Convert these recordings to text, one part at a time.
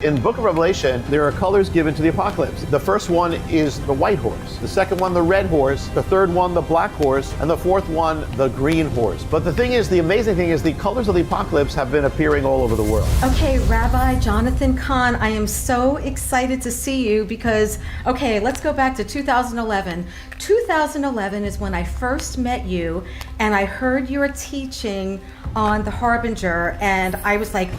In the book of Revelation, there are colors given to the apocalypse. The first one is the white horse. The second one, the red horse. The third one, the black horse. And the fourth one, the green horse. But the thing is, the amazing thing is the colors of the apocalypse have been appearing all over the world. Okay, Rabbi Jonathan Cahn, I am so excited to see you because, okay, let's go back to 2011. 2011 is when I first met you and I heard your teaching on the Harbinger and I was like,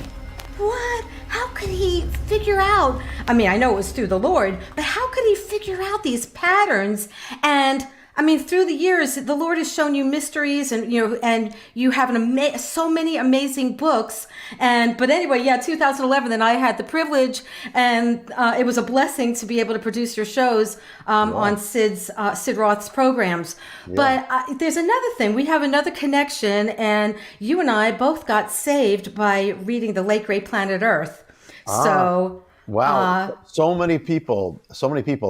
what? How could he figure out? I mean, I know it was through the Lord, but how could he figure out these patterns? And I mean, through the years, the Lord has shown you mysteries, and you have so many amazing books. But anyway, yeah, 2011, and I had the privilege, and it was a blessing to be able to produce your shows on Sid Roth's programs. Yeah. But there's another thing. We have another connection, and you and I both got saved by reading the late great Planet Earth. So wow, so many people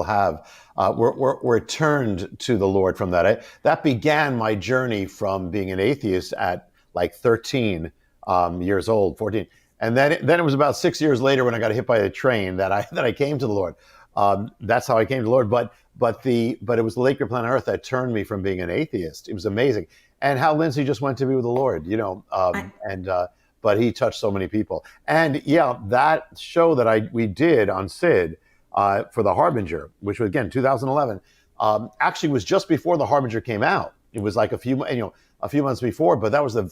have. Were turned to the Lord from that. That began my journey from being an atheist at like 13 years old, 14, and then it was about 6 years later when I got hit by a train that I came to the Lord. That's how I came to the Lord. But it was the late great Planet Earth that turned me from being an atheist. It was amazing, and how Lindsay just went to be with the Lord, but he touched so many people. And yeah, that show that we did on Sid. For the Harbinger, which was again 2011, actually was just before the Harbinger came out. It was like a few months before, but that was the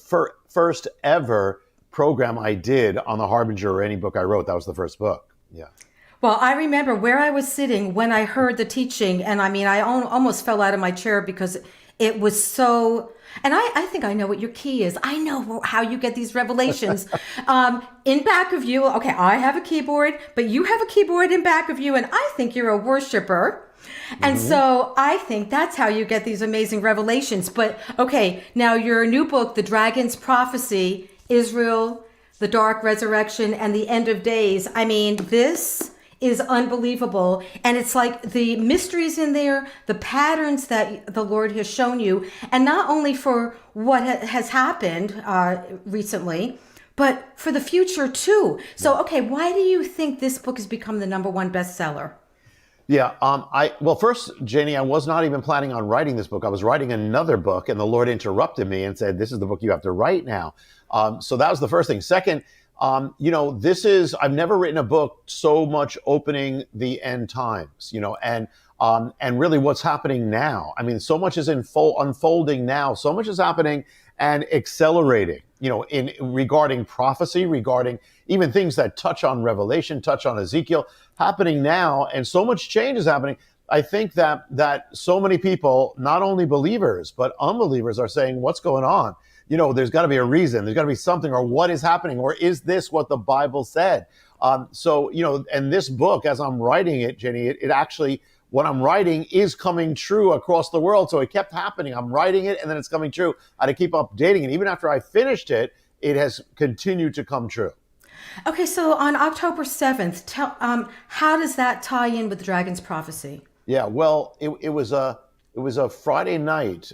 first ever program I did on the Harbinger or any book I wrote. That was the first book. Yeah. Well, I remember where I was sitting when I heard the teaching, and I mean, I almost fell out of my chair because it was so. And I think I know what your key is. I know how you get these revelations. In back of you, okay, I have a keyboard, but you have a keyboard in back of you, and I think you're a worshiper. And so I think that's how you get these amazing revelations. But okay, now your new book, The Dragon's Prophecy, Israel, the Dark Resurrection, and the End of Days. I mean, this is unbelievable. And it's like the mysteries in there, the patterns that the Lord has shown you, and not only for what has happened recently, but for the future too. So, okay, why do you think this book has become the #1 bestseller? Yeah, well, first, Janie, I was not even planning on writing this book. I was writing another book, and the Lord interrupted me and said, "This is the book you have to write now." So that was the first thing. Second, I've never written a book so much opening the end times, and really what's happening now. I mean, so much is unfolding now. So much is happening and accelerating, in regarding prophecy, regarding even things that touch on Revelation, touch on Ezekiel, happening now. And so much change is happening. I think that so many people, not only believers, but unbelievers are saying, what's going on? There's got to be a reason. There's got to be something, or what is happening, or is this what the Bible said? And this book, as I'm writing it, Jenny, it actually, what I'm writing is coming true across the world. So it kept happening. I'm writing it, and then it's coming true. I had to keep updating it. Even after I finished it, it has continued to come true. Okay, so on October 7th, how does that tie in with the Dragon's Prophecy? Yeah, well, it was a Friday night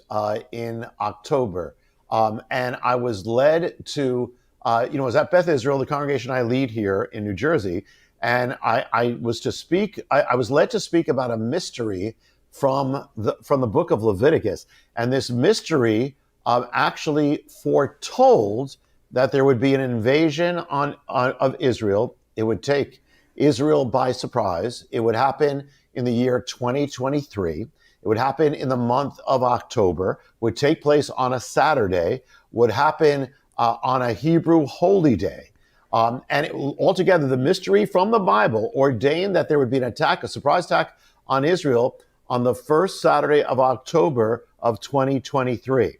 in October. And I was led to, I was at Beth Israel, the congregation I lead here in New Jersey, and I was to speak. I was led to speak about a mystery from the book of Leviticus, and this mystery actually foretold that there would be an invasion of Israel. It would take Israel by surprise. It would happen in the year 2023. It would happen in the month of October, would take place on a Saturday, would happen on a Hebrew holy day. Altogether, the mystery from the Bible ordained that there would be an attack, a surprise attack on Israel on the first Saturday of October of 2023.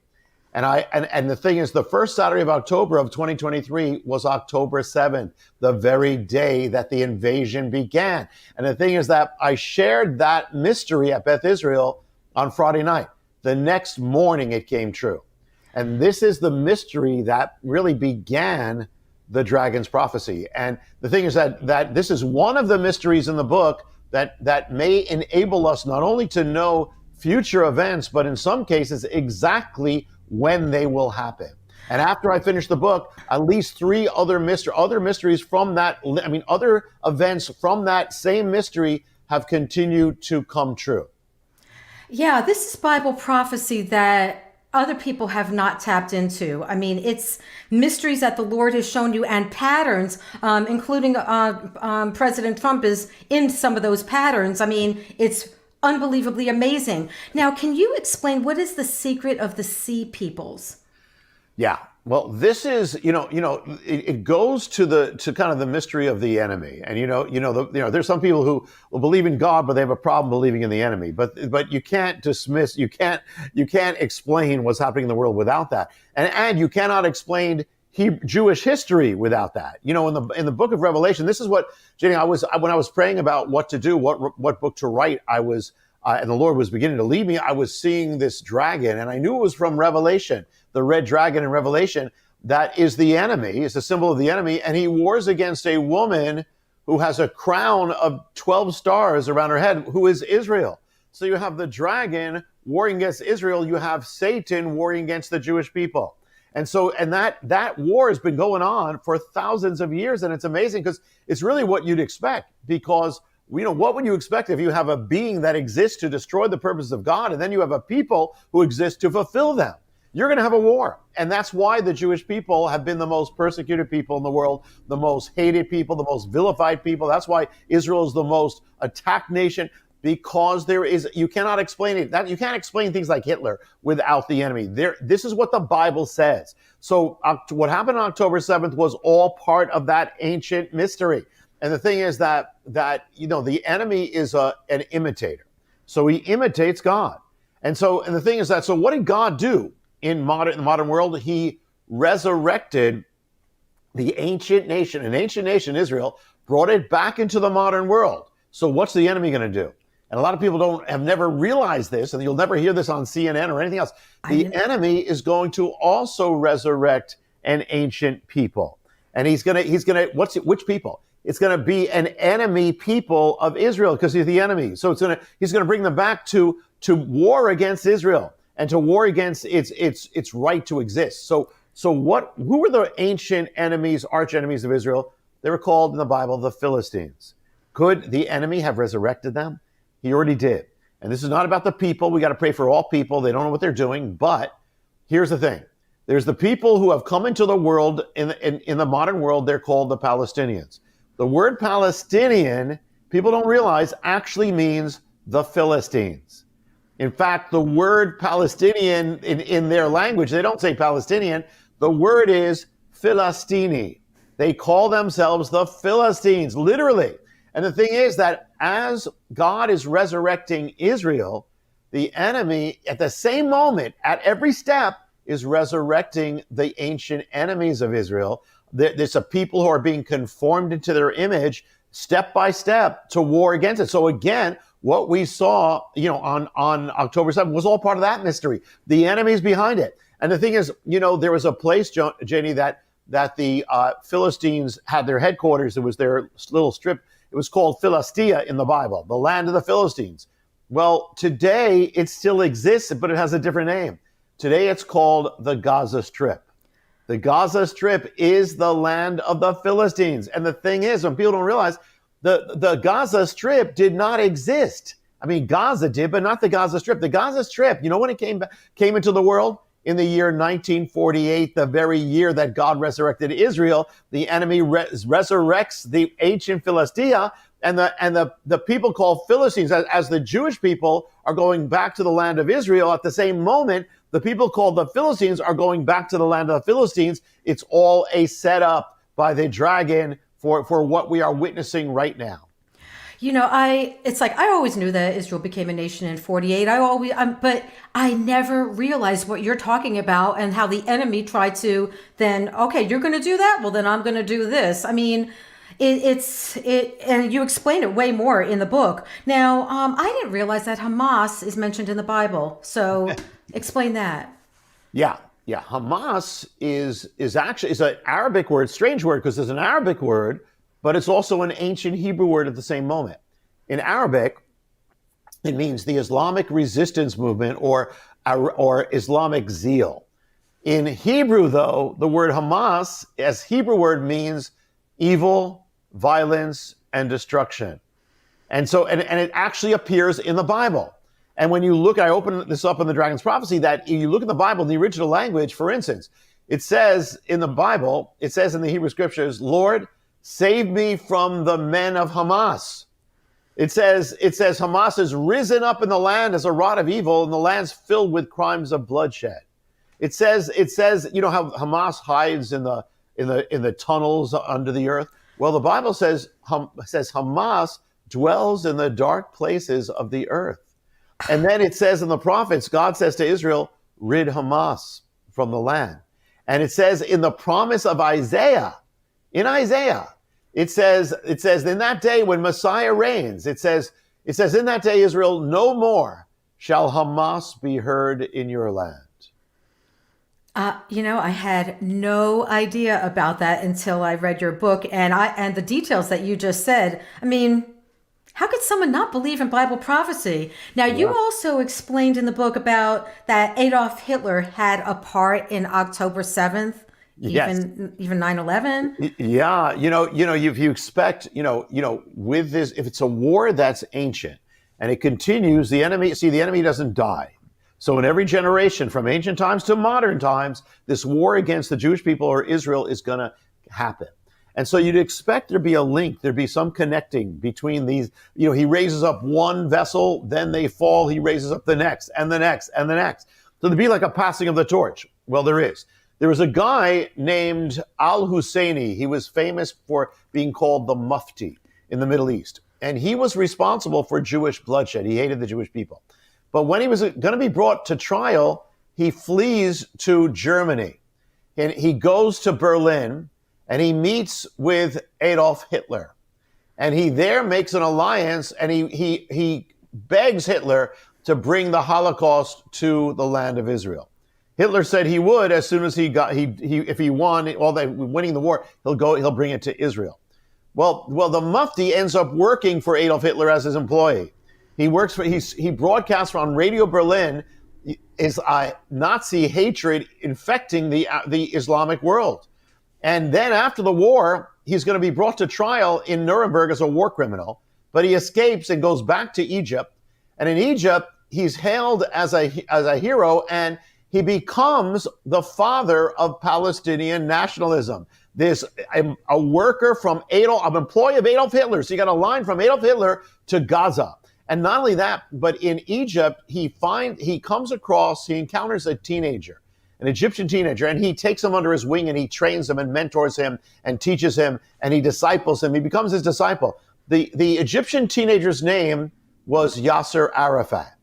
And the thing is, the first Saturday of October of 2023 was October 7th, the very day that the invasion began. And the thing is that I shared that mystery at Beth Israel on Friday night. The next morning it came true. And this is the mystery that really began the Dragon's Prophecy. And the thing is that this is one of the mysteries in the book that may enable us not only to know future events, but in some cases exactly when they will happen. And after I finished the book, at least three other mysteries from that, I mean, other events from that same mystery have continued to come true. Yeah, this is Bible prophecy that other people have not tapped into. I mean, it's mysteries that the Lord has shown you and patterns, including President Trump is in some of those patterns. I mean, it's unbelievably amazing. Now, can you explain what is the secret of the sea peoples? Yeah. Well, this is, it goes to kind of the mystery of the enemy. And, there's some people who will believe in God, but they have a problem believing in the enemy. But you can't dismiss, you can't explain what's happening in the world without that. And you cannot explain Jewish history without that. In the book of Revelation, this is what, Jenny, when I was praying about what to do, what book to write, and the Lord was beginning to lead me, I was seeing this dragon, and I knew it was from Revelation, the red dragon in Revelation. That is the enemy, it's a symbol of the enemy, and he wars against a woman who has a crown of 12 stars around her head, who is Israel. So you have the dragon warring against Israel, you have Satan warring against the Jewish people. And that war has been going on for thousands of years, and it's amazing because it's really what you'd expect, because what would you expect if you have a being that exists to destroy the purposes of God, and then you have a people who exist to fulfill them? You're going to have a war. And that's why the Jewish people have been the most persecuted people in the world, the most hated people, the most vilified people. That's why Israel is the most attacked nation, because you cannot explain it. You can't explain things like Hitler without the enemy. This is what the Bible says. So what happened on October 7th was all part of that ancient mystery. And the thing is that the enemy is an imitator. So he imitates God. And the thing is so what did God do in the modern world? He resurrected the ancient nation, Israel, brought it back into the modern world. So what's the enemy going to do? And a lot of people have never realized this, and you'll never hear this on CNN or anything else. The enemy is going to also resurrect an ancient people. And which people? It's going to be an enemy people of Israel, because he's the enemy. So he's going to bring them back to war against Israel and to war against its right to exist. So who were the ancient enemies, arch enemies of Israel? They were called in the Bible the Philistines. Could the enemy have resurrected them? He already did. And this is not about the people. We got to pray for all people. They don't know what they're doing. But here's the thing. There's the people who have come into the world, in the modern world, they're called the Palestinians. The word Palestinian, people don't realize, actually means the Philistines. In fact, the word Palestinian in their language, they don't say Palestinian. The word is Philistini. They call themselves the Philistines, literally. And the thing is that as God is resurrecting Israel, the enemy, at the same moment, at every step, is resurrecting the ancient enemies of Israel. There's a people who are being conformed into their image step by step to war against it. So again, what we saw, on October 7th was all part of that mystery. The enemy's behind it. And the thing is, there was a place, Jenny, that the Philistines had their headquarters. It was their little strip. It was called Philistia in the Bible, the land of the Philistines. Well, today it still exists, but it has a different name. Today it's called the Gaza Strip. The Gaza Strip is the land of the Philistines. And the thing is, when people don't realize, the Gaza Strip did not exist. I mean, Gaza did, but not the Gaza Strip. The Gaza Strip, when it came into the world? In the year 1948, the very year that God resurrected Israel, the enemy resurrects the ancient Philistia, and the people called Philistines, as the Jewish people are going back to the land of Israel. At the same moment, the people called the Philistines are going back to the land of the Philistines. It's all a setup by the dragon for what we are witnessing right now. It's like I always knew that Israel became a nation in 48. But I never realized what you're talking about and how the enemy tried to then, okay, you're going to do that? Well, then I'm going to do this. I mean, and you explain it way more in the book. Now, I didn't realize that Hamas is mentioned in the Bible. So explain that. Yeah. Hamas is an Arabic word, strange word, because it's an Arabic word, but it's also an ancient Hebrew word at the same moment. In Arabic, it means the Islamic resistance movement or Islamic zeal. In Hebrew, though, the word Hamas, as Hebrew word, means evil, violence, and destruction. And so, and it actually appears in the Bible. And when you look, I open this up in the Dragon's Prophecy, that you look at the Bible in the original language, for instance, it says in the Bible, it says in the Hebrew scriptures, Lord, save me from the men of Hamas. It says Hamas is risen up in the land as a rod of evil, and the land's filled with crimes of bloodshed. It says, you know how Hamas hides in the tunnels under the earth? Well, the Bible says Hamas dwells in the dark places of the earth. And then it says in the prophets, God says to Israel, rid Hamas from the land. And it says in the promise of Isaiah, it says in that day when Messiah reigns, it says in that day, Israel, no more shall Hamas be heard in your land. I had no idea about that until I read your book, and the details that you just said. I mean, how could someone not believe in Bible prophecy? Now, you also explained in the book about that Adolf Hitler had a part in October 7th, even 9/11. Yeah, if you expect, with this, if it's a war that's ancient and it continues, the enemy doesn't die. So in every generation, from ancient times to modern times, this war against the Jewish people or Israel is going to happen. And so you'd expect there to be a link, there'd be some connecting between these. He raises up one vessel, then they fall, he raises up the next, and the next, and the next. So there'd be like a passing of the torch. Well, there is. There was a guy named al-Husseini. He was famous for being called the Mufti in the Middle East. And he was responsible for Jewish bloodshed. He hated the Jewish people. But when he was going to be brought to trial, he flees to Germany. And he goes to Berlin and he meets with Adolf Hitler. And he there makes an alliance, and he begs Hitler to bring the Holocaust to the land of Israel. Hitler said he would as soon as if he won, winning the war, he'll bring it to Israel. Well, the Mufti ends up working for Adolf Hitler as his employee. He broadcasts on Radio Berlin his Nazi hatred infecting the Islamic world. And then after the war, he's going to be brought to trial in Nuremberg as a war criminal, but he escapes and goes back to Egypt. And in Egypt, he's hailed as a hero, and he becomes the father of Palestinian nationalism. There's a worker from an employee of Adolf Hitler. So you got a line from Adolf Hitler to Gaza. And not only that, but in Egypt, he encounters a teenager, an Egyptian teenager, and he takes him under his wing and he trains him and mentors him and teaches him and he disciples him. He becomes his disciple. The Egyptian teenager's name was Yasser Arafat.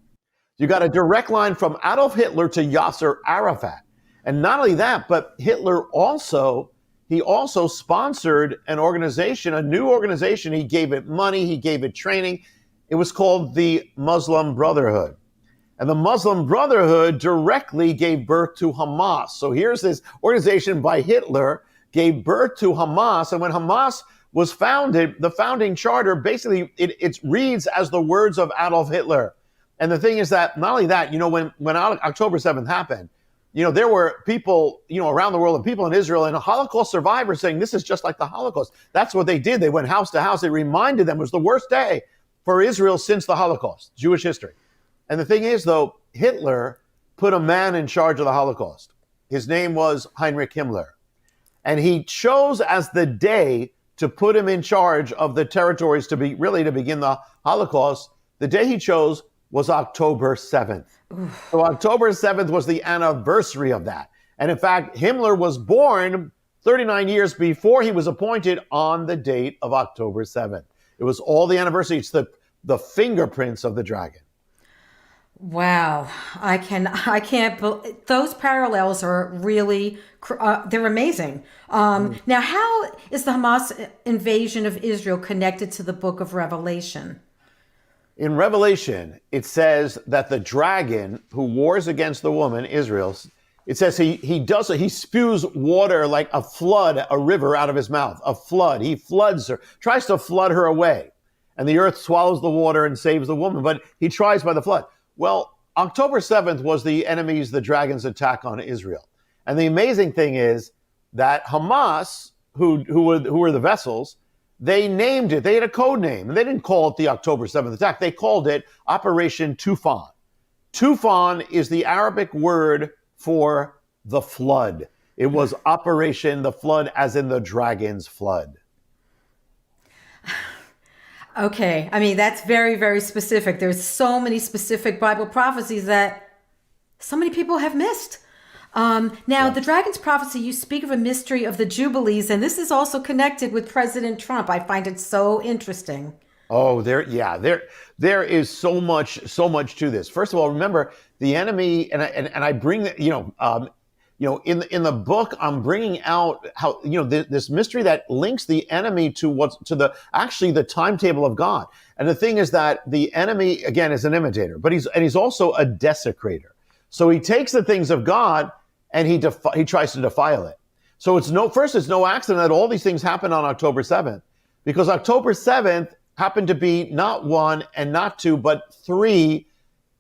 You got a direct line from Adolf Hitler to Yasser Arafat. And not only that, but Hitler also sponsored an organization, a new organization. He gave it money, he gave it training. It was called the Muslim Brotherhood. And the Muslim Brotherhood directly gave birth to Hamas. So here's this organization by Hitler, gave birth to Hamas. And when Hamas was founded, the founding charter, basically it reads as the words of Adolf Hitler. And the thing is that not only that, when October 7th happened, there were people, around the world and people in Israel and Holocaust survivors saying this is just like the Holocaust. That's what they did. They went house to house. It reminded them it was the worst day for Israel since the Holocaust, Jewish history. And the thing is, though, Hitler put a man in charge of the Holocaust. His name was Heinrich Himmler. And he chose as the day to put him in charge of the territories to begin the Holocaust. The day he chose was October 7th. Oof. So October 7th was the anniversary of that. And in fact, Himmler was born 39 years before he was appointed on the date of October 7th. It was all the anniversary. It's the fingerprints of the dragon. Wow. I can't, those parallels are really, they're amazing. Now, how is the Hamas invasion of Israel connected to the book of Revelation? In Revelation, it says that the dragon who wars against the woman, Israel, it says he spews water like a flood, a river out of his mouth, a flood. He floods her, tries to flood her away. And the earth swallows the water and saves the woman, but he tries by the flood. Well, October 7th was the dragon's attack on Israel. And the amazing thing is that Hamas, who were the vessels, they named it. They had a code name. And they didn't call it the October 7th attack. They called it Operation Tufan. Tufan is the Arabic word for the flood. It was Operation the Flood, as in the dragon's flood. Okay, I mean, that's very, very specific. There's so many specific Bible prophecies that so many people have missed. Now, the dragon's prophecy, you speak of a mystery of the jubilees, and this is also connected with President Trump. I find it so interesting. Oh, there is so much to this. First of all, remember the enemy, and I bring the, in the book, I'm bringing out how, this mystery that links the enemy to the timetable of God. And the thing is that the enemy, again, is an imitator, but he's also a desecrator. So he takes the things of God and he tries to defile it. So it's no accident that all these things happen on October 7th, because October 7th happened to be not one and not two, but 3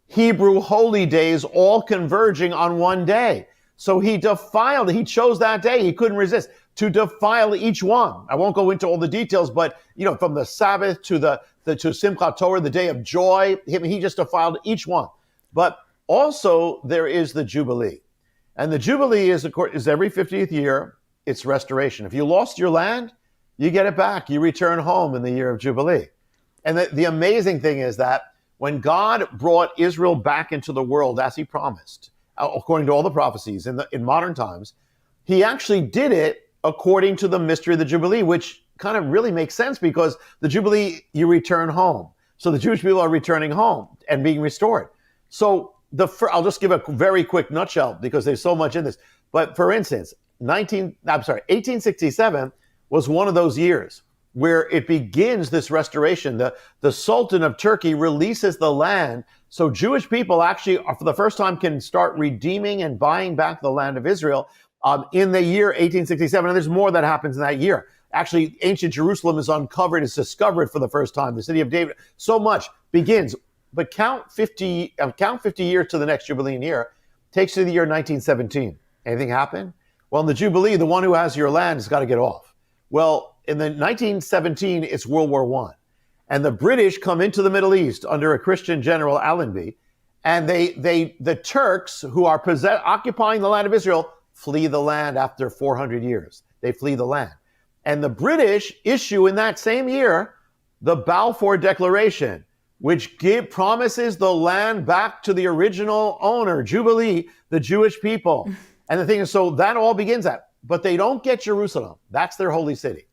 Hebrew holy days, all converging on one day. So he chose that day. He couldn't resist to defile each one. I won't go into all the details, but from the Sabbath to the Simchat Torah, the day of joy, he just defiled each one. But also there is the Jubilee. And the Jubilee is every 50th year. It's restoration. If you lost your land, you get it back. You return home in the year of Jubilee. And the amazing thing is that when God brought Israel back into the world as he promised, according to all the prophecies in modern times, he actually did it according to the mystery of the Jubilee, which kind of really makes sense, because the Jubilee, you return home. So the Jewish people are returning home and being restored. So I'll just give a very quick nutshell because there's so much in this. But for instance, 1867 was one of those years where it begins this restoration. The Sultan of Turkey releases the land, so Jewish people actually, for the first time, can start redeeming and buying back the land of Israel in the year 1867. And there's more that happens in that year. Actually, ancient Jerusalem is uncovered, is discovered for the first time. The city of David, so much begins. But count 50 years to the next Jubilean year, takes you to the year 1917. Anything happen? Well, in the Jubilee, the one who has your land has got to get off. Well, in the 1917, it's World War I. And the British come into the Middle East under a Christian general, Allenby, and the Turks, who are occupying the land of Israel, flee the land after 400 years. They flee the land. And the British issue in that same year the Balfour Declaration, which promises the land back to the original owner, Jubilee, the Jewish people. And the thing is, so that all begins at, but they don't get Jerusalem. That's their holy city.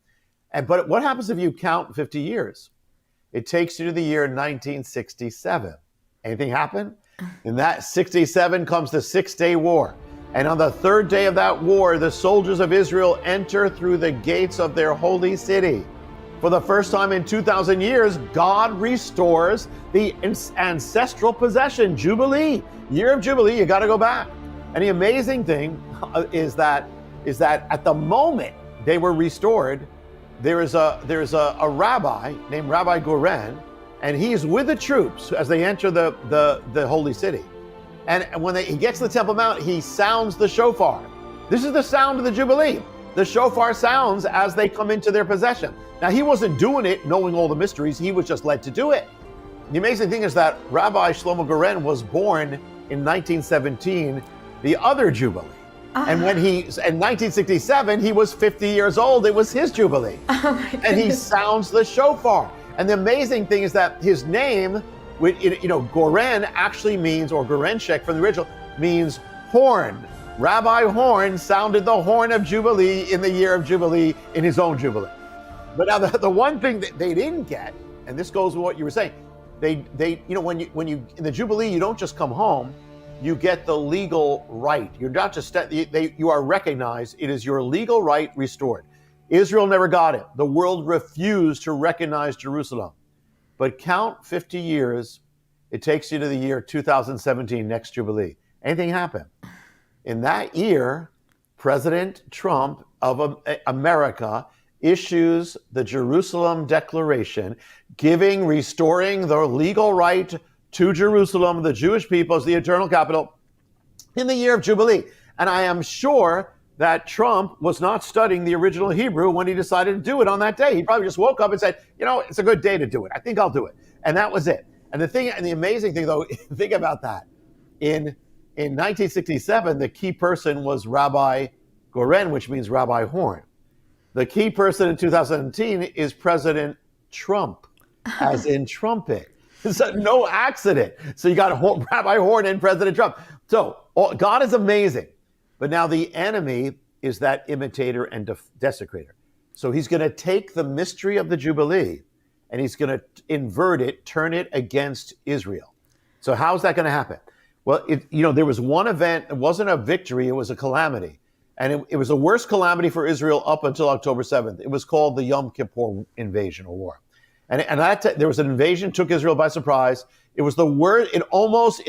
But what happens if you count 50 years? It takes you to the year 1967. Anything happen? In that 67 comes the 6-day war. And on the 3rd day of that war, the soldiers of Israel enter through the gates of their holy city. For the first time in 2,000 years, God restores the ancestral possession, Jubilee. Year of Jubilee, you got to go back. And the amazing thing is that at the moment they were restored, there is a rabbi named Rabbi Goren, and he's with the troops as they enter the holy city. And when he gets to the Temple Mount, he sounds the shofar. This is the sound of the Jubilee. The shofar sounds as they come into their possession. Now, he wasn't doing it knowing all the mysteries. He was just led to do it. The amazing thing is that Rabbi Shlomo Goren was born in 1917, the other Jubilee. And in 1967, he was 50 years old. It was his Jubilee. Oh my goodness. And he sounds the shofar. And the amazing thing is that his name, Goren actually means, or Gorenshek from the original, means horn. Rabbi Horn sounded the horn of Jubilee in the year of Jubilee in his own Jubilee. But now the one thing that they didn't get, and this goes with what you were saying, when you in the Jubilee, you don't just come home, you get the legal right. You're not just you are recognized. It is your legal right restored. Israel never got it. The world refused to recognize Jerusalem. But count 50 years, it takes you to the year 2017, next Jubilee. Anything happen? In that year, President Trump of America issues the Jerusalem Declaration, restoring the legal right to Jerusalem, the Jewish people, as the eternal capital, in the year of Jubilee. And I am sure that Trump was not studying the original Hebrew when he decided to do it on that day. He probably just woke up and said, it's a good day to do it. I think I'll do it. And that was it. And the amazing thing, though, think about that. In 1967, the key person was Rabbi Goren, which means Rabbi Horn. The key person in 2017 is President Trump, as in trumpet. It's no accident. So you got Rabbi Horn and President Trump. So God is amazing. But now the enemy is that imitator and desecrator. So he's going to take the mystery of the Jubilee and he's going to invert it, turn it against Israel. So how's that going to happen? Well, there was one event. It wasn't a victory. It was a calamity. And it was the worst calamity for Israel up until October 7th. It was called the Yom Kippur invasion or war. And there was an invasion, took Israel by surprise. It was the word, it almost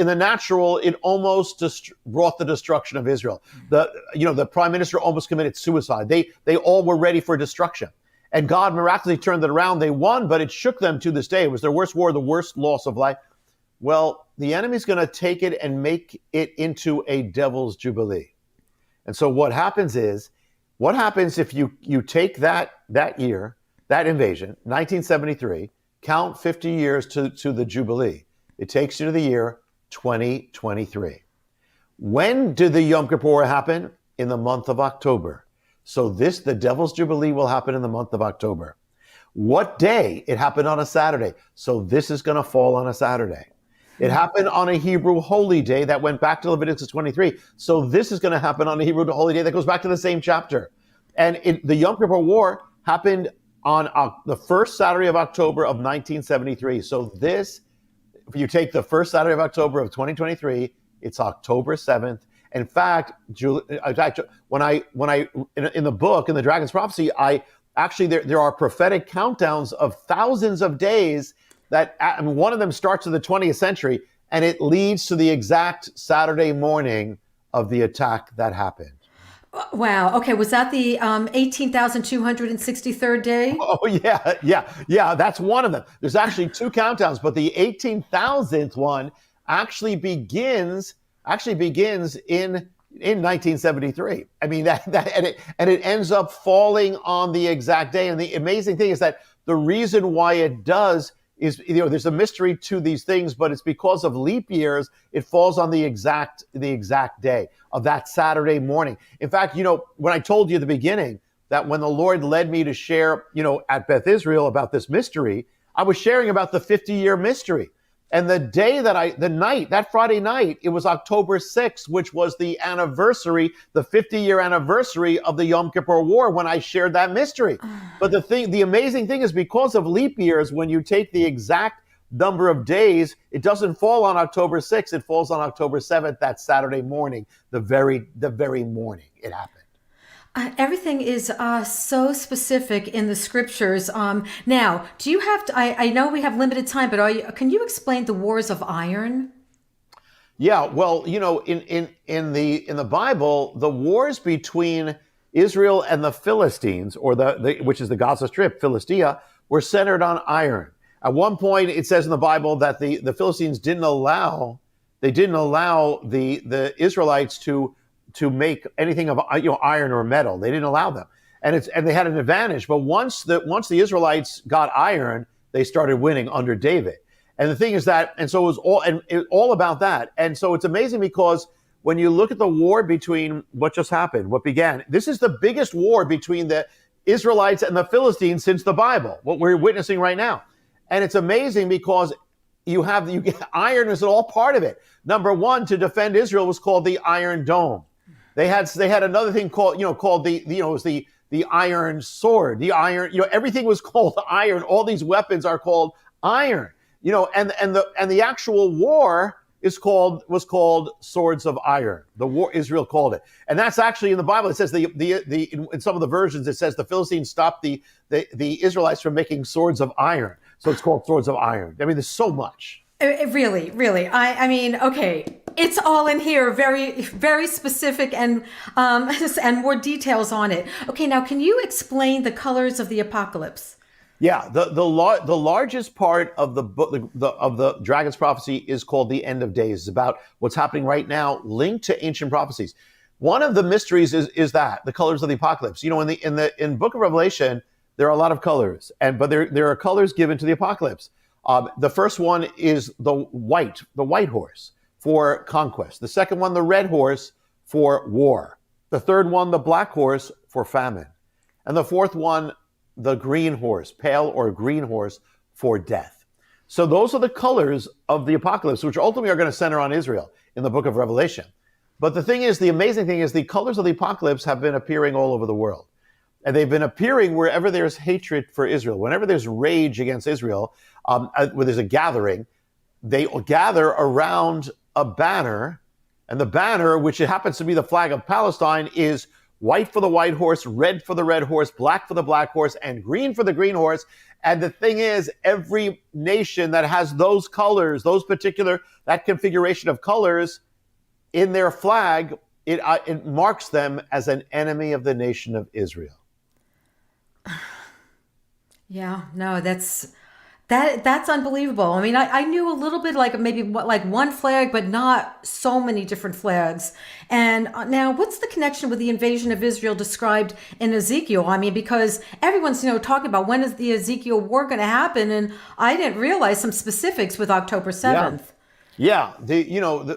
brought the destruction of Israel. The prime minister almost committed suicide. They all were ready for destruction. And God miraculously turned it around. They won, but it shook them to this day. It was their worst war, the worst loss of life. Well, the enemy's going to take it and make it into a devil's jubilee. And so what happens if you take that year, that invasion, 1973, count 50 years to the Jubilee. It takes you to the year 2023. When did the Yom Kippur happen? In the month of October. So the Devil's Jubilee will happen in the month of October. What day? It happened on a Saturday. So this is going to fall on a Saturday. It happened on a Hebrew holy day that went back to Leviticus 23. So this is going to happen on a Hebrew holy day that goes back to the same chapter. And the Yom Kippur War happened on the first Saturday of October of 1973. So if you take the first Saturday of October of 2023, it's October 7th. In fact, when I in the book, in the Dragon's Prophecy, there are prophetic countdowns of thousands of days one of them starts in the 20th century, and it leads to the exact Saturday morning of the attack that happened. Wow. Okay. Was that the 18,263rd day? Oh, yeah. That's one of them. There's actually two countdowns, but the 18,000th one actually begins in 1973. I mean, and it ends up falling on the exact day. And the amazing thing is that the reason why it does is, there's a mystery to these things, but it's because of leap years, it falls on the exact day of that Saturday morning. In fact, when I told you at the beginning that when the Lord led me to share, at Beth Israel about this mystery, I was sharing about the 50-year mystery. And that Friday night, it was October 6th, which was the 50-year anniversary of the Yom Kippur War when I shared that mystery. But the amazing thing is, because of leap years, when you take the exact number of days, it doesn't fall on October 6th, it falls on October 7th, that Saturday morning, the very morning it happened. Everything is so specific in the scriptures. Now, do you have to, I know we have limited time, but can you explain the wars of iron? Yeah, well, in the Bible, the wars between Israel and the Philistines, or which is the Gaza Strip, Philistia, were centered on iron. At one point, it says in the Bible that the Philistines didn't allow the Israelites to make anything of iron or metal. They didn't allow them, and they had an advantage. But once the Israelites got iron, they started winning under David. And the thing is that, and so it was all about that. And so it's amazing, because when you look at the war between what just happened, what began, this is the biggest war between the Israelites and the Philistines since the Bible, what we're witnessing right now. And it's amazing because you get iron is all part of it. Number one, to defend Israel was called the Iron Dome. They had another thing called the iron sword, the iron, everything was called iron. All these weapons are called iron, and the actual war was called swords of iron. The war, Israel called it. And that's actually in the Bible. It says in some of the versions, it says the Philistines stopped the Israelites from making swords of iron. So it's called swords of iron. I mean, there's so much. Really. I mean, okay, it's all in here, very, very specific and more details on it. Okay, now can you explain the colors of the apocalypse? Yeah, the largest part of the book of the Dragon's Prophecy is called the End of Days. It's about what's happening right now, linked to ancient prophecies. One of the mysteries is that the colors of the apocalypse. You know, in Book of Revelation, there are a lot of colors, but there are colors given to the apocalypse. The first one is the white horse for conquest. The second one, the red horse for war. The third one, the black horse for famine. And the fourth one, the green horse, pale or green horse for death. So those are the colors of the apocalypse, which ultimately are going to center on Israel in the book of Revelation. But the thing is, the amazing thing is the colors of the apocalypse have been appearing all over the world. And they've been appearing wherever there's hatred for Israel. Whenever there's rage against Israel, where there's a gathering, they gather around a banner. And the banner, which it happens to be the flag of Palestine, is white for the white horse, red for the red horse, black for the black horse, and green for the green horse. And the thing is, every nation that has those colors, that configuration of colors in their flag, it marks them as an enemy of the nation of Israel. Yeah, no, that's unbelievable. I mean, I knew a little bit, like maybe like one flag, but not so many different flags. And now, what's the connection with the invasion of Israel described in Ezekiel? I mean, because everyone's talking about when is the Ezekiel war going to happen, and I didn't realize some specifics with October 7th. Yeah,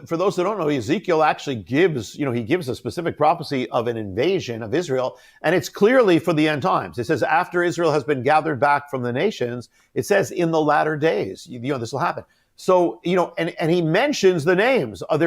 for those that don't know, Ezekiel actually gives a specific prophecy of an invasion of Israel, and it's clearly for the end times. It says after Israel has been gathered back from the nations, it says in the latter days, this will happen. So, and he mentions the names of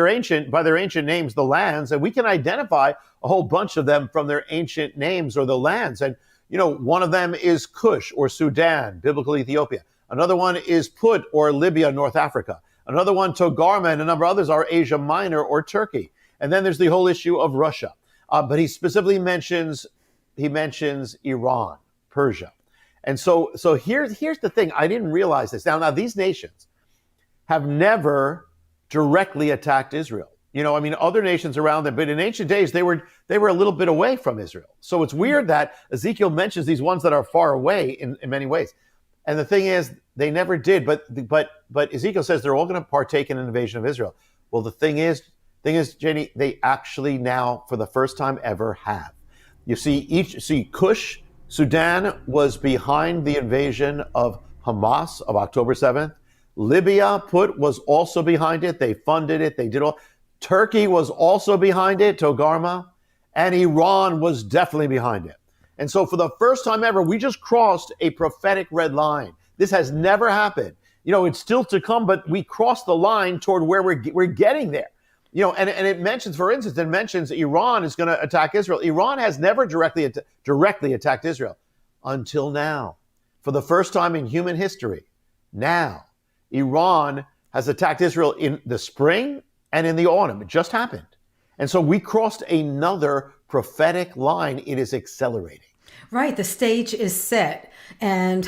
by their ancient names, the lands, and we can identify a whole bunch of them from their ancient names or the lands. And, one of them is Cush or Sudan, biblical Ethiopia. Another one is Put or Libya, North Africa. Another one, Togarmah, and a number of others are Asia Minor or Turkey. And then there's the whole issue of Russia. But he specifically mentions Iran, Persia. And so here's the thing. I didn't realize this. Now these nations have never directly attacked Israel. Other nations around them, but in ancient days, they were a little bit away from Israel. So it's weird that Ezekiel mentions these ones that are far away in many ways. And the thing is, they never did. But Ezekiel says they're all going to partake in an invasion of Israel. Well, the thing is, Jenny, they actually now, for the first time ever, have. You see, Cush, Sudan was behind the invasion of Hamas of October 7th. Libya, was also behind it. They funded it. They did all. Turkey was also behind it, Togarmah, and Iran was definitely behind it. And so for the first time ever, we just crossed a prophetic red line. This has never happened. It's still to come, but we crossed the line toward where we're getting there. And it mentions, for instance, Iran is going to attack Israel. Iran has never directly attacked Israel until now. For the first time in human history, now, Iran has attacked Israel in the spring and in the autumn. It just happened. And so we crossed another prophetic line. It is accelerating. Right. The stage is set. And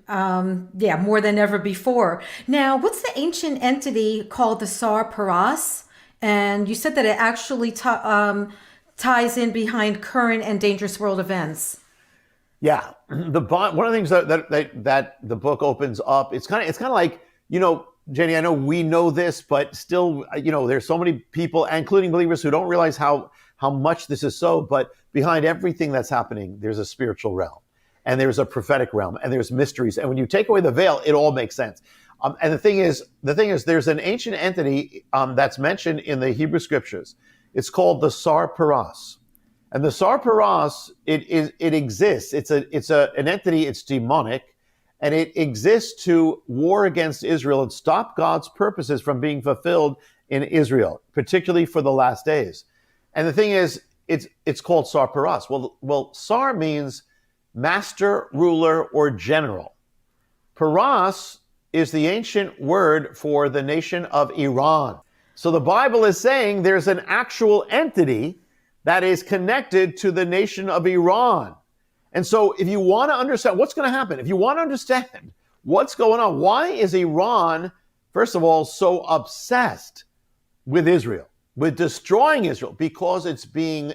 more than ever before. Now, what's the ancient entity called the Sar Paras? And you said that it actually ties in behind current and dangerous world events. Yeah. One of the things that the book opens up, it's kind of like, Jenny, I know we know this, but still, there's so many people, including believers, who don't realize how much this is so. But behind everything that's happening, there's a spiritual realm, and there's a prophetic realm, and there's mysteries. And when you take away the veil, it all makes sense. And the thing is, there's an ancient entity that's mentioned in the Hebrew scriptures. It's called the Sar Paras, and the Sar Paras it exists. It's an entity. It's demonic. And it exists to war against Israel and stop God's purposes from being fulfilled in Israel, particularly for the last days. And the thing is, it's called Sar Paras. Well, Sar means master, ruler, or general. Paras is the ancient word for the nation of Iran. So the Bible is saying there's an actual entity that is connected to the nation of Iran. And so if you want to understand what's going to happen, if you want to understand what's going on, why is Iran, first of all, so obsessed with Israel, with destroying Israel? Because it's being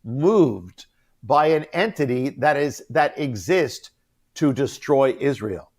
moved by an entity that exists to destroy Israel.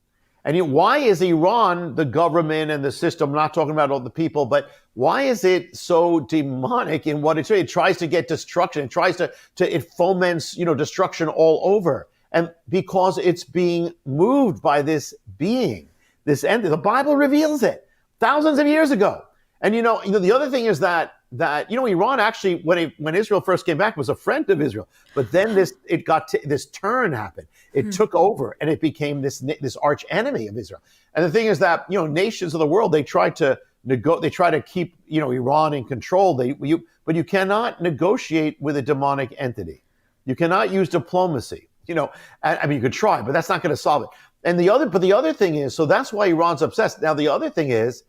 And why is Iran, the government and the system, I'm not talking about all the people, but why is it so demonic in what it's doing? It tries to get destruction. It tries it foments, destruction all over. And because it's being moved by this being, this entity. The Bible reveals it thousands of years ago. And the other thing is that Iran actually, when Israel first came back, was a friend of Israel. But then this turn happened. It took over, and it became this arch enemy of Israel. And the thing is that nations of the world, they try to keep Iran in control. But you cannot negotiate with a demonic entity. You cannot use diplomacy. I mean, you could try, but that's not going to solve it. And the other thing is, so that's why Iran's obsessed. Now, the other thing is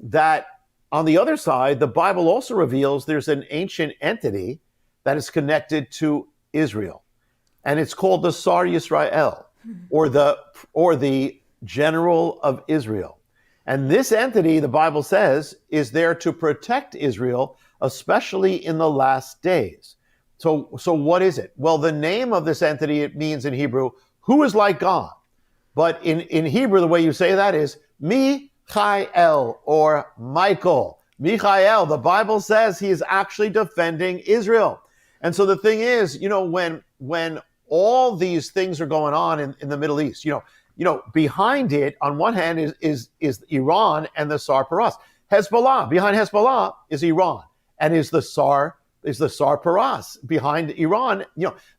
that on the other side, the Bible also reveals there's an ancient entity that is connected to Israel, and it's called the Sar Yisrael, or the General of Israel. And this entity, the Bible says, is there to protect Israel, especially in the last days. So what is it? Well, the name of this entity, it means in Hebrew, who is like God. But in Hebrew, the way you say that is Michael or Michael. Michael, the Bible says he is actually defending Israel. And so the thing is, when all these things are going on in the Middle East, behind it, on one hand is Iran and the Sar Paras. Hezbollah, behind Hezbollah is Iran, and is the Sar Paras. Behind Iran,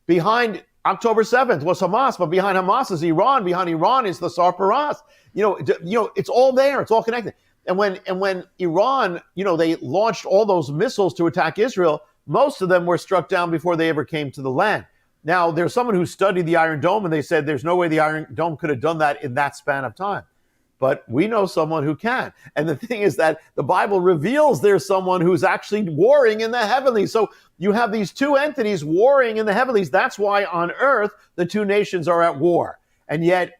behind October 7th was Hamas, but behind Hamas is Iran. Behind Iran is the Sar Paras. It's all there. It's all connected. And when Iran, they launched all those missiles to attack Israel, most of them were struck down before they ever came to the land. Now, there's someone who studied the Iron Dome, and they said there's no way the Iron Dome could have done that in that span of time. But we know someone who can. And the thing is that the Bible reveals there's someone who's actually warring in the heavenlies. So you have these two entities warring in the heavenlies. That's why on earth, the two nations are at war. And yet,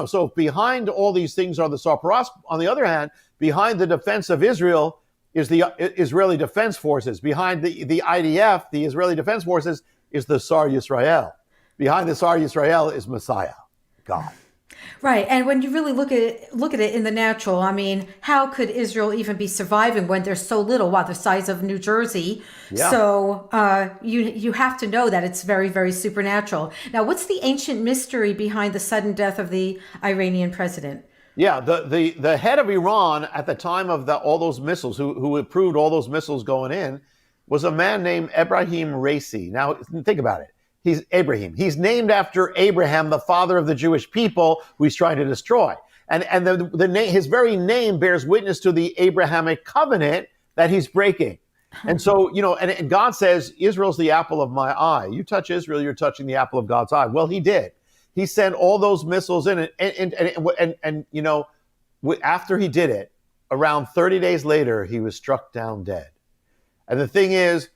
so behind all these things are the Sar Paras. On the other hand, behind the defense of Israel is the Israeli Defense Forces. Behind the IDF, the Israeli Defense Forces, is the Sar Yisrael. Behind the Sar Yisrael is Messiah, God. Right. And when you really look at it in the natural, I mean, how could Israel even be surviving when there's so little, the size of New Jersey? Yeah. So you have to know that it's very, very supernatural. Now, what's the ancient mystery behind the sudden death of the Iranian president? Yeah, the head of Iran at the time of all those missiles, who approved all those missiles going in, was a man named Ebrahim Raisi. Now, think about it. He's Abraham. He's named after Abraham, the father of the Jewish people who he's trying to destroy. And his very name bears witness to the Abrahamic covenant that he's breaking. And so, and God says, Israel's the apple of my eye. You touch Israel, you're touching the apple of God's eye. Well, he did. He sent all those missiles in, and after he did it, around 30 days later, he was struck down dead. And the thing is,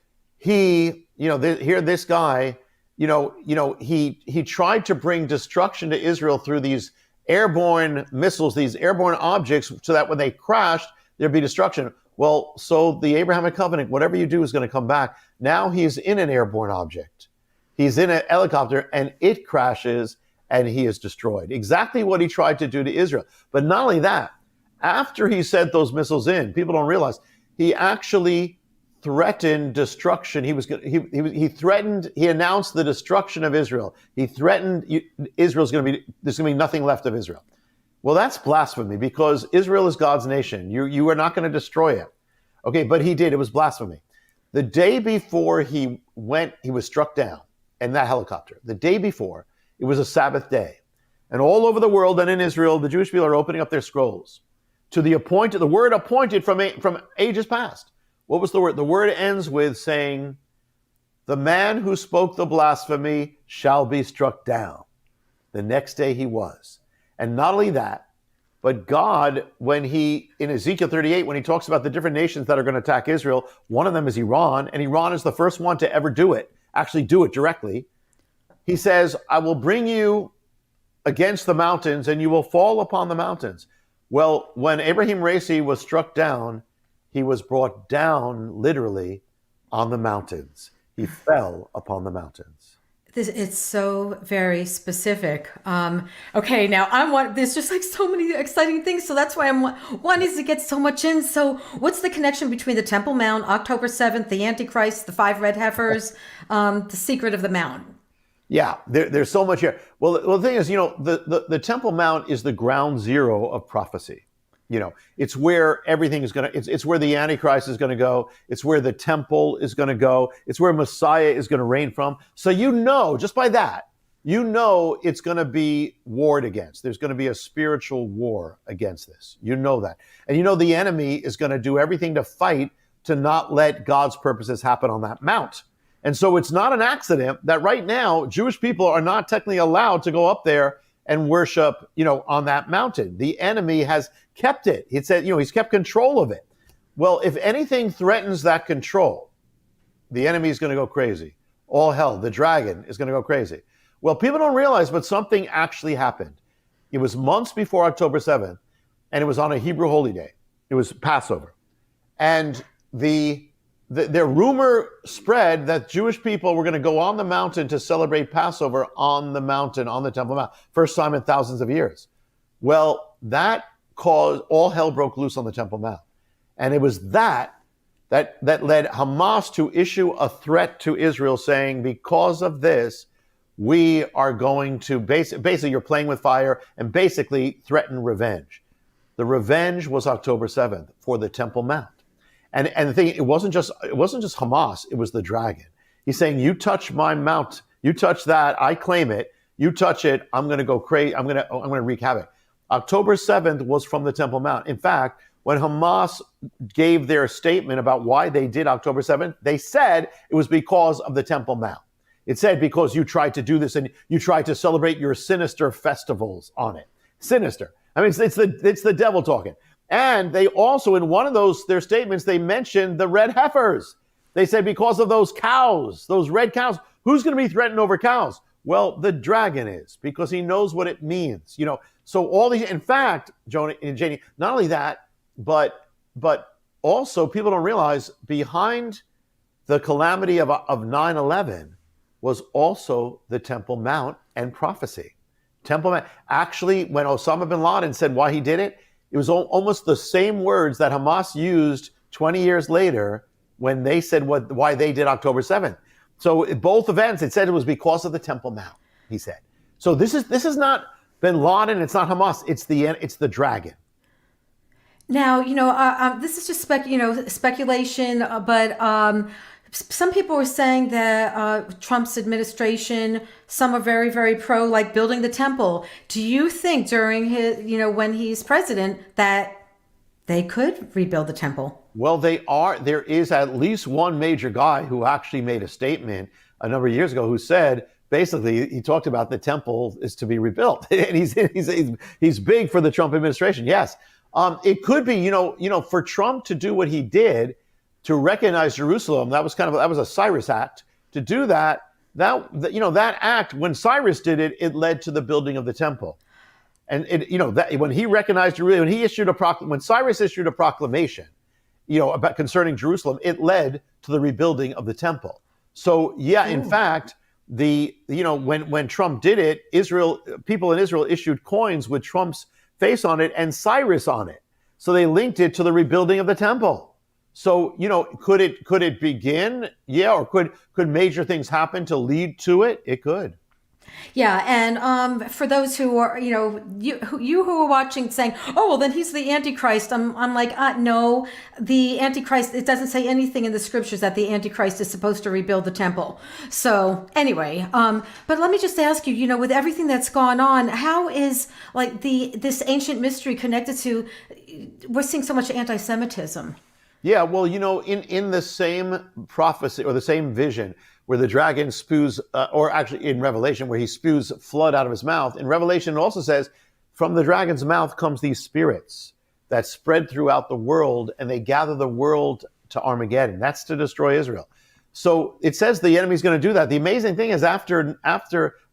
this guy, he tried to bring destruction to Israel through these airborne missiles, these airborne objects, so that when they crashed, there'd be destruction. Well, so the Abrahamic covenant, whatever you do is going to come back. Now he's in an airborne object. He's in a helicopter, and it crashes, and he is destroyed. Exactly what he tried to do to Israel. But not only that, after he sent those missiles in, people don't realize, he actually threatened destruction. He announced the destruction of Israel. He threatened there's going to be nothing left of Israel. Well, that's blasphemy, because Israel is God's nation. You are not going to destroy it. Okay, but he did. It was blasphemy. The day before he was struck down in that helicopter. The day before, it was a Sabbath day. And all over the world and in Israel, the Jewish people are opening up their scrolls to the word appointed from ages past. What was the word? The word ends with saying, the man who spoke the blasphemy shall be struck down. The next day he was. And not only that, but God, in Ezekiel 38, when he talks about the different nations that are going to attack Israel, one of them is Iran, and Iran is the first one to ever do it, actually do it directly. He says, I will bring you against the mountains, and you will fall upon the mountains. Well, when Ebrahim Raisi was struck down, he was brought down literally on the mountains. He fell upon the mountains. It's so very specific. Okay, now there's just like so many exciting things. So that's why I'm wanting to get so much in. So what's the connection between the Temple Mount, October 7th, the Antichrist, the five red heifers, the secret of the Mount? Yeah, there's so much here. Well, the thing is, the Temple Mount is the ground zero of prophecy. It's where everything is going to, it's where the Antichrist is going to go. It's where the temple is going to go. It's where Messiah is going to reign from. So just by that, it's going to be warred against. There's going to be a spiritual war against this. You know that. And the enemy is going to do everything to fight to not let God's purposes happen on that mount. And so it's not an accident that right now, Jewish people are not technically allowed to go up there and worship, on that mountain. The enemy has kept it. It said, he's kept control of it. Well, if anything threatens that control, the enemy is going to go crazy. All hell, the dragon is going to go crazy. Well, people don't realize, but something actually happened. It was months before October 7th, and it was on a Hebrew holy day. It was Passover. And the rumor spread that Jewish people were going to go on the mountain to celebrate Passover on the mountain, on the Temple Mount. First time in thousands of years. Well, that caused all hell broke loose on the Temple Mount. And it was that led Hamas to issue a threat to Israel saying, because of this, we are going to basically you're playing with fire and basically threaten revenge. The revenge was October 7th for the Temple Mount. And the thing, it wasn't just Hamas, it was the dragon. He's saying, you touch my mount, you touch that, I claim it, you touch it, I'm going to go crazy, I'm going to wreak havoc. October 7th was from the Temple Mount. In fact, when Hamas gave their statement about why they did October 7th, they said it was because of the Temple Mount. It said because you tried to do this and you tried to celebrate your sinister festivals on it. Sinister. I mean, it's the devil talking. And they also, in one of their statements, they mentioned the red heifers. They said because of those cows, those red cows, who's going to be threatened over cows? Well, the dragon is, because he knows what it means. So all these, in fact, Jonah and Janie, not only that, but also people don't realize behind the calamity of 9/11 was also the Temple Mount and prophecy. Temple Mount. Actually, when Osama bin Laden said why he did it, it was almost the same words that Hamas used 20 years later when they said why they did October 7th. So at both events, it said it was because of the Temple Mount, he said. So this is not bin Laden, it's not Hamas, it's the dragon. Now, this is just speculation, but some people were saying that Trump's administration, some are very, very pro, like building the temple. Do you think during his, when he's president, that they could rebuild the temple? Well, they are. There is at least one major guy who actually made a statement a number of years ago who said, basically, he talked about the temple is to be rebuilt. And he's big for the Trump administration. Yes. It could be, for Trump to do what he did, to recognize Jerusalem, that was a Cyrus act. To do that act, when Cyrus did it, it led to the building of the temple. And when he recognized Jerusalem, when Cyrus issued a proclamation, about concerning Jerusalem, it led to the rebuilding of the temple. So in fact, when Trump did it, people in Israel issued coins with Trump's face on it and Cyrus on it. So they linked it to the rebuilding of the temple. So, could it begin? Yeah. Or could major things happen to lead to it? It could. Yeah. And for those who are, you who are watching saying, oh, well, then he's the Antichrist. I'm like, no, the Antichrist, it doesn't say anything in the scriptures that the Antichrist is supposed to rebuild the temple. So anyway, but let me just ask you, with everything that's gone on, how is like this ancient mystery connected to, we're seeing so much anti-Semitism? Yeah, well, in the same prophecy or the same vision where the dragon spews, or actually in Revelation where he spews flood out of his mouth, in Revelation it also says, from the dragon's mouth comes these spirits that spread throughout the world and they gather the world to Armageddon. That's to destroy Israel. So it says the enemy's going to do that. The amazing thing is after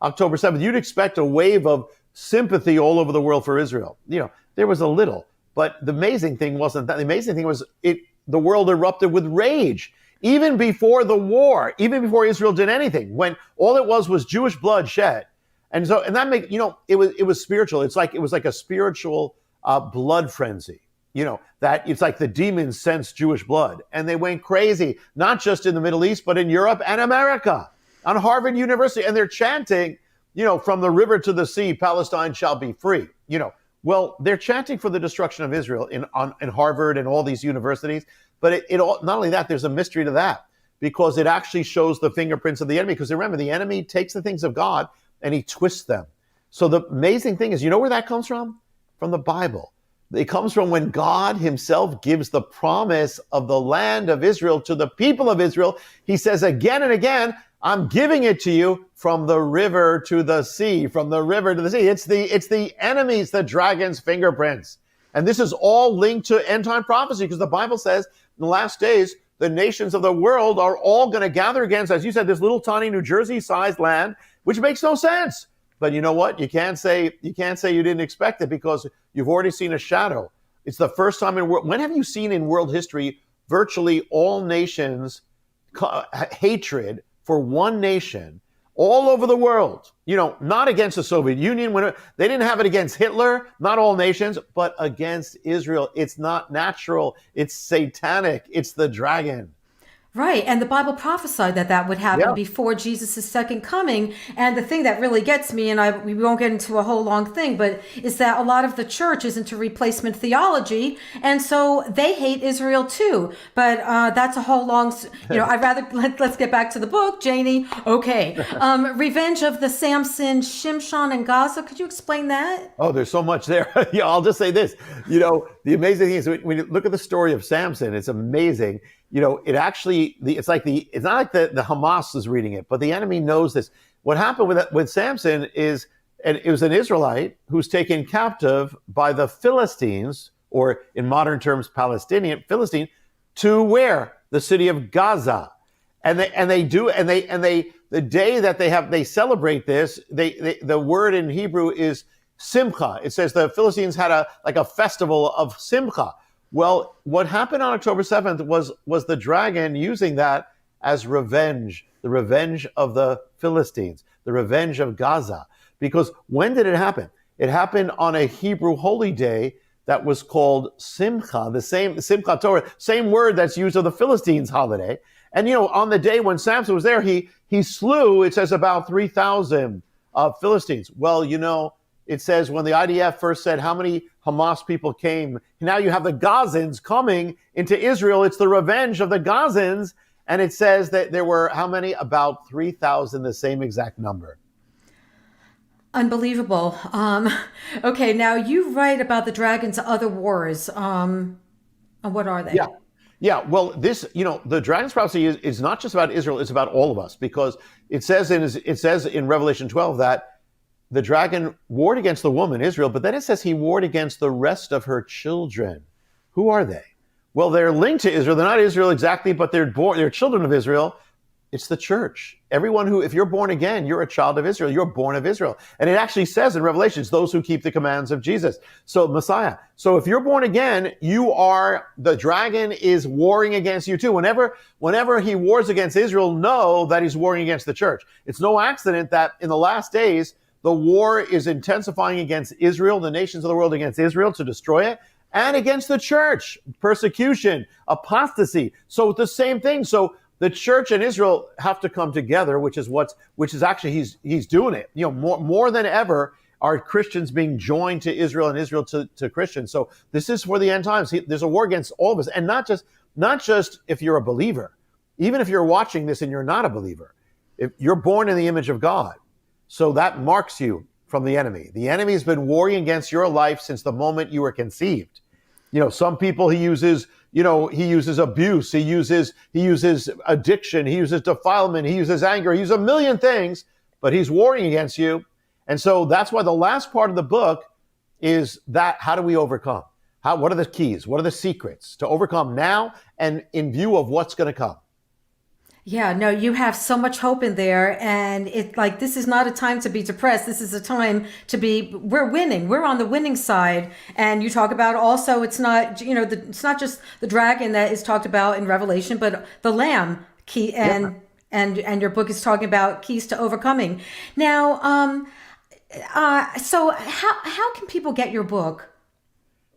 October 7th, you'd expect a wave of sympathy all over the world for Israel. There was a little, but the amazing thing wasn't that. The amazing thing was the world erupted with rage. even before the war, even before Israel did anything, when all it was Jewish blood shed. And so, and that make, it was spiritual. It was like a spiritual blood frenzy. That it's like the demons sensed Jewish blood and they went crazy, not just in the Middle East, but in Europe and America, on Harvard University. And they're chanting, from the river to the sea, Palestine shall be free. Well, they're chanting for the destruction of Israel in Harvard and all these universities. But not only that, there's a mystery to that, because it actually shows the fingerprints of the enemy. Because remember, the enemy takes the things of God and he twists them. So the amazing thing is, where that comes from? From the Bible. It comes from when God himself gives the promise of the land of Israel to the people of Israel. He says again and again, I'm giving it to you from the river to the sea, from the river to the sea. It's the enemies, the dragon's fingerprints. And this is all linked to end time prophecy, because the Bible says in the last days, the nations of the world are all going to gather against, as you said, this little tiny New Jersey-sized land, which makes no sense. But you know what? You can't say you didn't expect it, because you've already seen a shadow. It's the first time in world. When have you seen in world history virtually all nations hatred for one nation all over the world? Not against the Soviet Union. When they didn't have it against Hitler, not all nations, but against Israel. It's not natural. It's satanic. It's the dragon. Right, and the Bible prophesied that would happen before Jesus' second coming. And the thing that really gets me, and we won't get into a whole long thing, but is that a lot of the church is into replacement theology, and so they hate Israel too. But that's a whole long, I'd rather, let's get back to the book, Janie. Okay, Revenge of the Samson, Shimshon, and Gaza. Could you explain that? Oh, there's so much there. I'll just say this. The amazing thing is, when you look at the story of Samson, it's amazing. It actually, it's not like the Hamas is reading it, but the enemy knows this. What happened with Samson is, and it was an Israelite who's taken captive by the Philistines, or in modern terms, Philistine, to where? The city of Gaza. And the day that they celebrate this, the word in Hebrew is simcha. It says the Philistines had a festival of simcha. Well, what happened on October 7th was the dragon using that as revenge, the revenge of the Philistines, the revenge of Gaza. Because when did it happen? It happened on a Hebrew holy day that was called Simcha, the same Simchat Torah, same word that's used of the Philistines holiday. And, on the day when Samson was there, he slew, it says, about 3,000 Philistines. Well, it says when the IDF first said how many Hamas people came, now you have the Gazans coming into Israel. It's the revenge of the Gazans. And it says that there were how many? About 3,000, the same exact number. Unbelievable. Okay, now you write about the dragon's other wars. What are they? Yeah. Well, this, the dragon's prophecy is not just about Israel. It's about all of us, because it says in Revelation 12 that the dragon warred against the woman, Israel, but then it says he warred against the rest of her children. Who are they? Well, they're linked to Israel. They're not Israel exactly, but they're children of Israel. It's the church. Everyone if you're born again, you're a child of Israel. You're born of Israel. And it actually says in Revelations, those who keep the commands of Jesus. So Messiah. So if you're born again, the dragon is warring against you too. Whenever he wars against Israel, know that he's warring against the church. It's no accident that in the last days, the war is intensifying against Israel, the nations of the world against Israel to destroy it, and against the church, persecution, apostasy. So it's the same thing. So the church and Israel have to come together, which is actually he's doing it. More than ever are Christians being joined to Israel and Israel to Christians. So this is for the end times. There's a war against all of us, and not just if you're a believer. Even if you're watching this and you're not a believer, if you're born in the image of God. So that marks you from the enemy. The enemy has been warring against your life since the moment you were conceived. Some people he uses abuse, he uses addiction, he uses defilement, he uses anger, he uses a million things, but he's warring against you. And so that's why the last part of the book is that how do we overcome? What are the keys? What are the secrets to overcome now and in view of what's going to come? Yeah, no, you have so much hope in there. And it like, this is not a time to be depressed. This is a time to be, we're winning. We're on the winning side. And you talk about also, it's not, it's not just the dragon that is talked about in Revelation, but the lamb key Yeah. and your book is talking about keys to overcoming. Now, so how can people get your book?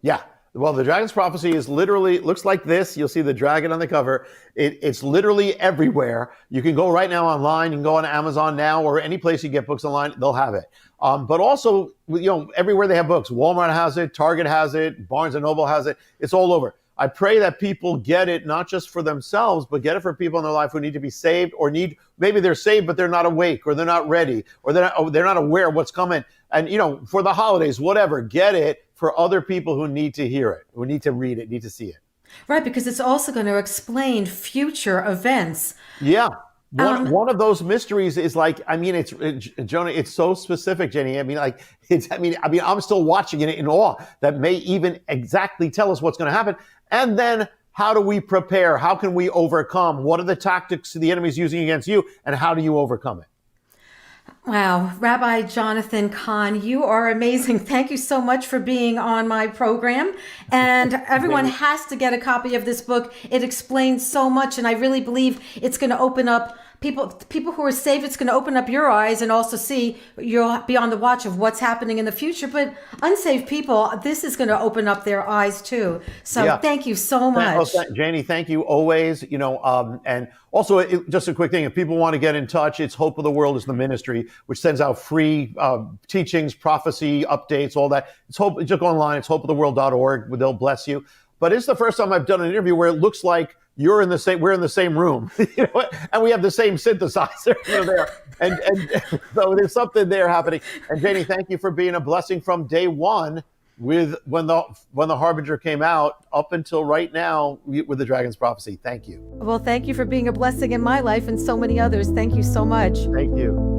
Yeah. Well, the dragon's prophecy is literally looks like this. You'll see the dragon on the cover. It's literally everywhere. You can go right now online. You can go on Amazon now or any place you get books online. They'll have it. But also, everywhere they have books. Walmart has it. Target has it. Barnes and Noble has it. It's all over. I pray that people get it, not just for themselves, but get it for people in their life who need to be saved or maybe they're saved, but they're not awake or they're not ready or they're not aware of what's coming. And, for the holidays, whatever, get it for other people who need to hear it, who need to read it, need to see it. Right, because it's also going to explain future events. Yeah. One Um, one of those mysteries is like, Jonah, it's so specific, Jenny. I'm still watching it in awe that may even exactly tell us what's going to happen. And then how do we prepare? How can we overcome? What are the tactics the enemy's using against you? And how do you overcome it? Wow, Rabbi Jonathan Cahn, you are amazing. Thank you so much for being on my program. And everyone has to get a copy of this book. It explains so much, and I really believe it's going to open up people who are saved. It's going to open up your eyes and also see you'll be on the watch of what's happening in the future. But unsaved people, this is going to open up their eyes too. So Yeah. thank you so much. Janie, thank you always. And also just a quick thing: if people want to get in touch, it's Hope of the World is the ministry, which sends out free teachings, prophecy updates, all that. Just go online. It's hopeoftheworld.org. They'll bless you. But it's the first time I've done an interview where it looks like we're in the same room, and we have the same synthesizer, there, and so there's something there happening. And Janie, thank you for being a blessing from day one, with when the Harbinger came out up until right now with the Dragon's Prophecy. Thank you. Well, thank you for being a blessing in my life and so many others. Thank you so much. Thank you.